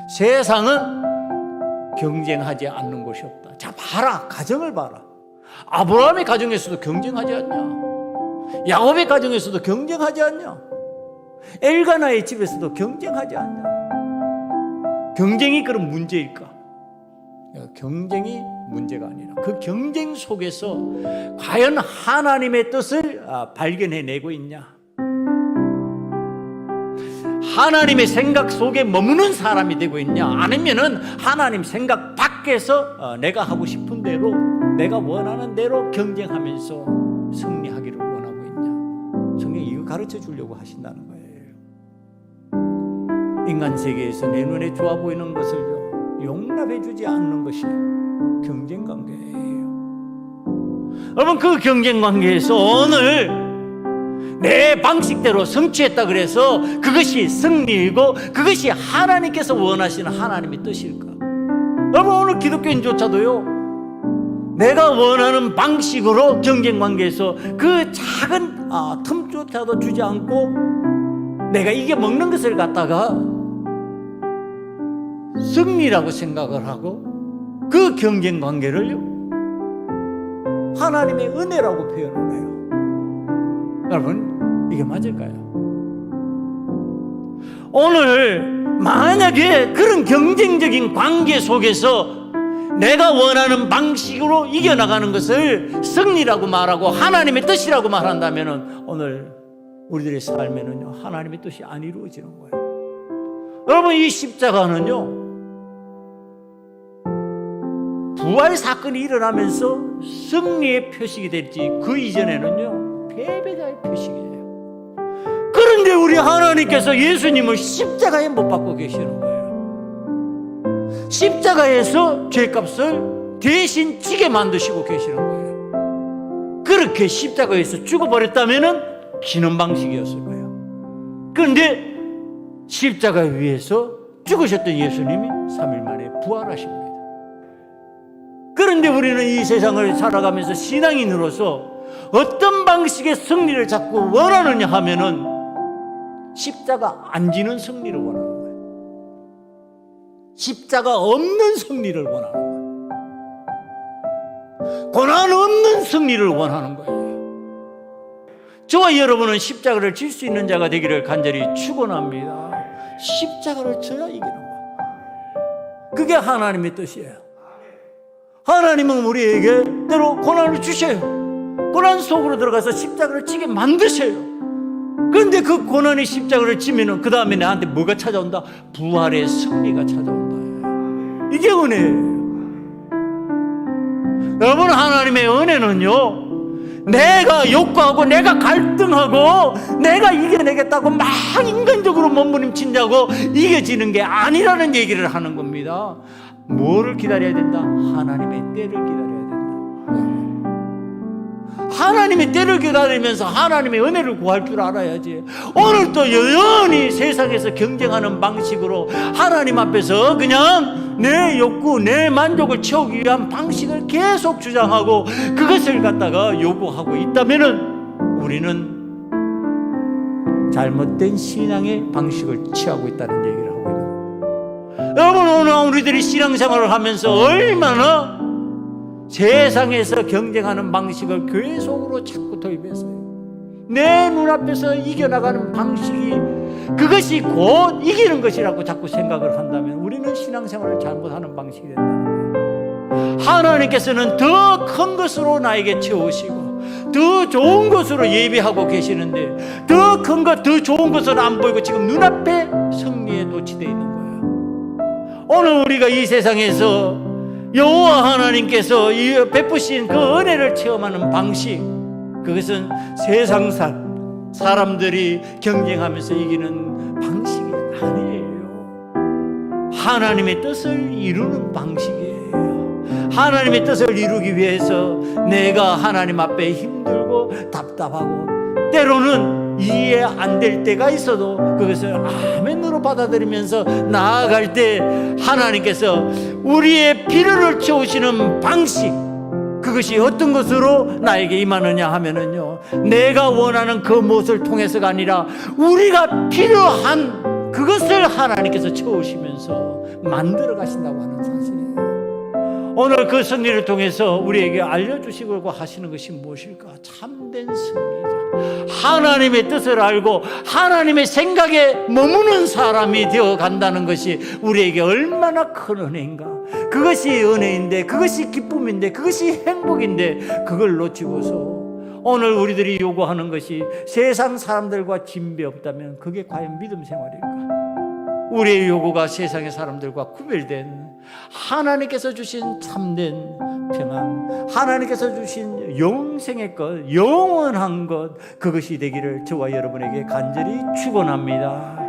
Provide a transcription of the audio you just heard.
세상은 경쟁하지 않는 것이 없다. 자, 봐라. 가정을 봐라. 아브라함의 가정에서도 경쟁하지 않냐? 야곱의 가정에서도 경쟁하지 않냐? 엘가나의 집에서도 경쟁하지 않냐? 경쟁이 그런 문제일까? 경쟁이 문제가 아니라 그 경쟁 속에서 과연 하나님의 뜻을 발견해내고 있냐? 하나님의 생각 속에 머무는 사람이 되고 있냐? 아니면은 하나님 생각 밖에서 내가 하고 싶은 대로, 내가 원하는 대로 경쟁하면서 승리하기를 원하고 있냐? 성경이 이거 가르쳐 주려고 하신다는 거예요. 인간 세계에서 내 눈에 좋아 보이는 것을 용납해 주지 않는 것이 경쟁 관계예요. 여러분, 그 경쟁 관계에서 오늘 내 방식대로 성취했다 그래서 그것이 승리이고 그것이 하나님께서 원하시는 하나님의 뜻일까? 여러분, 오늘 기독교인조차도요, 내가 원하는 방식으로 경쟁 관계에서 그 작은 틈조차도 주지 않고 내가 이게 먹는 것을 갖다가 승리라고 생각을 하고 그 경쟁 관계를 하나님의 은혜라고 표현을 해요. 여러분, 이게 맞을까요? 오늘 만약에 그런 경쟁적인 관계 속에서 내가 원하는 방식으로 이겨나가는 것을 승리라고 말하고 하나님의 뜻이라고 말한다면 오늘 우리들의 삶에는요, 하나님의 뜻이 안 이루어지는 거예요. 여러분, 이 십자가는요, 부활 사건이 일어나면서 승리의 표식이 될지 그 이전에는요, 패배자의 표식이에요. 그런데 우리 하나님께서 예수님을 십자가에 못 박고 계시는 거예요. 십자가에서 죄값을 대신 지게 만드시고 계시는 거예요. 그렇게 십자가에서 죽어버렸다면 기는 방식이었을 거예요. 그런데 십자가 위에서 죽으셨던 예수님이 3일 만에 부활하십니다. 그런데 우리는 이 세상을 살아가면서 신앙인으로서 어떤 방식의 승리를 자꾸 원하느냐 하면은 십자가 안 지는 승리를 원하는 거예요. 십자가 없는 승리를 원하는 거예요. 고난 없는 승리를 원하는 거예요. 저와 여러분은 십자가를 질 수 있는 자가 되기를 간절히 축원합니다. 십자가를 져야 이기는 거예요. 그게 하나님의 뜻이에요. 하나님은 우리에게 때로 고난을 주셔요. 고난 속으로 들어가서 십자가를 지게 만드셔요. 그런데 그 고난의 십자가를 지면은 그 다음에 나한테 뭐가 찾아온다? 부활의 승리가 찾아온다. 이게 은혜예요. 여러분, 하나님의 은혜는요, 내가 욕구하고 내가 갈등하고 내가 이겨내겠다고 막 인간적으로 몸부림친다고 이겨지는 게 아니라는 얘기를 하는 겁니다. 뭐를 기다려야 된다? 하나님의 때를 기다려야 된다. 하나님의 때를 기다리면서 하나님의 은혜를 구할 줄 알아야지. 오늘도 여전히 세상에서 경쟁하는 방식으로 하나님 앞에서 그냥 내 욕구, 내 만족을 채우기 위한 방식을 계속 주장하고 그것을 갖다가 요구하고 있다면은 우리는 잘못된 신앙의 방식을 취하고 있다는 얘기를 하고 있는 거예요. 여러분, 오늘 우리들이 신앙생활을 하면서 얼마나 세상에서 경쟁하는 방식을 교회 속으로 자꾸 도입해서요, 내 눈앞에서 이겨나가는 방식이 그것이 곧 이기는 것이라고 자꾸 생각을 한다면 우리는 신앙생활을 잘못하는 방식이 된다는 거예요. 하나님께서는 더 큰 것으로 나에게 채우시고 더 좋은 것으로 예비하고 계시는데 더 큰 것, 더 좋은 것은 안 보이고 지금 눈앞에 승리에 도취되어 있는 거예요. 오늘 우리가 이 세상에서 여호와 하나님께서 베푸신 그 은혜를 체험하는 방식, 그것은 세상 사람들이 경쟁하면서 이기는 방식이 아니에요. 하나님의 뜻을 이루는 방식이에요. 하나님의 뜻을 이루기 위해서 내가 하나님 앞에 힘들고 답답하고 때로는 이해 안 될 때가 있어도 그것을 아멘으로 받아들이면서 나아갈 때 하나님께서 우리의 필요를 채우시는 방식, 그것이 어떤 것으로 나에게 임하느냐 하면은요, 내가 원하는 그 무엇을 통해서가 아니라 우리가 필요한 그것을 하나님께서 채우시면서 만들어 가신다고 하는 사실이에요. 오늘 그 승리를 통해서 우리에게 알려주시고 하시는 것이 무엇일까? 참된 승리자, 하나님의 뜻을 알고 하나님의 생각에 머무는 사람이 되어 간다는 것이 우리에게 얼마나 큰 은혜인가. 그것이 은혜인데, 그것이 기쁨인데, 그것이 행복인데, 그걸 놓치고서 오늘 우리들이 요구하는 것이 세상 사람들과 진배 없다면 그게 과연 믿음 생활일까? 우리의 요구가 세상의 사람들과 구별된 하나님께서 주신 참된 평안, 하나님께서 주신 영생의 것, 영원한 것, 그것이 되기를 저와 여러분에게 간절히 축원합니다.